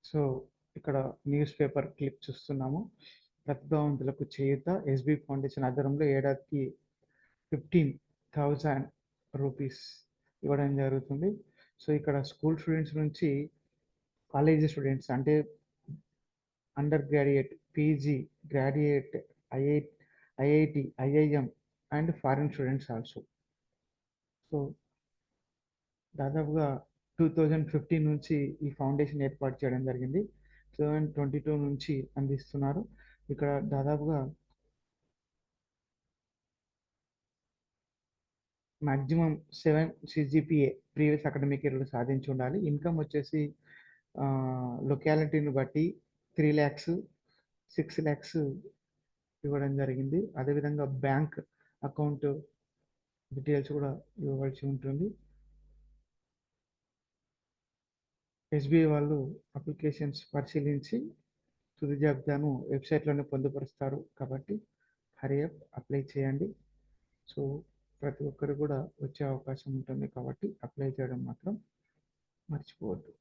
So ఇక్కడ news paper clip చూస్తున్నాము. ప్రతిభావంతులకు చేయూత SB foundation ఆధ్వర్యంలో ఏడాదికి 15,000 రూపీస్ ఇవ్వడం జరుగుతుంది. సో ఇక్కడ స్కూల్ స్టూడెంట్స్ నుంచి కాలేజీ స్టూడెంట్స్ అంటే under graduate, PG, graduate, ఐఐ IIT, IIM and foreign students also. So దాదాపుగా 2015 నుంచి ఈ ఫౌండేషన్ ఏర్పాటు చేయడం జరిగింది. 2022 నుంచి అందిస్తున్నారు. ఇక్కడ దాదాపుగా మాక్సిమం 7 సిజిపిఏ ప్రీవియస్ అకాడమిక్ ఇయర్లో సాధించి ఉండాలి. ఇన్కమ్ వచ్చేసి లొకాలిటీని బట్టి 3 lakhs, 6 lakhs ఇవ్వడం జరిగింది. అదేవిధంగా బ్యాంక్ అకౌంట్ డీటెయిల్స్ కూడా ఇవ్వవలసి ఉంటుంది. ఎస్బీఐ వాళ్ళు అప్లికేషన్స్ పరిశీలించి తుది జాబితాను వెబ్సైట్లోనే పొందుపరుస్తారు కాబట్టి హరి అప్ అప్లై చేయండి. సో ప్రతి ఒక్కరు కూడా వచ్చే అవకాశం ఉంటుంది కాబట్టి అప్లై చేయడం మాత్రం మర్చిపోవద్దు.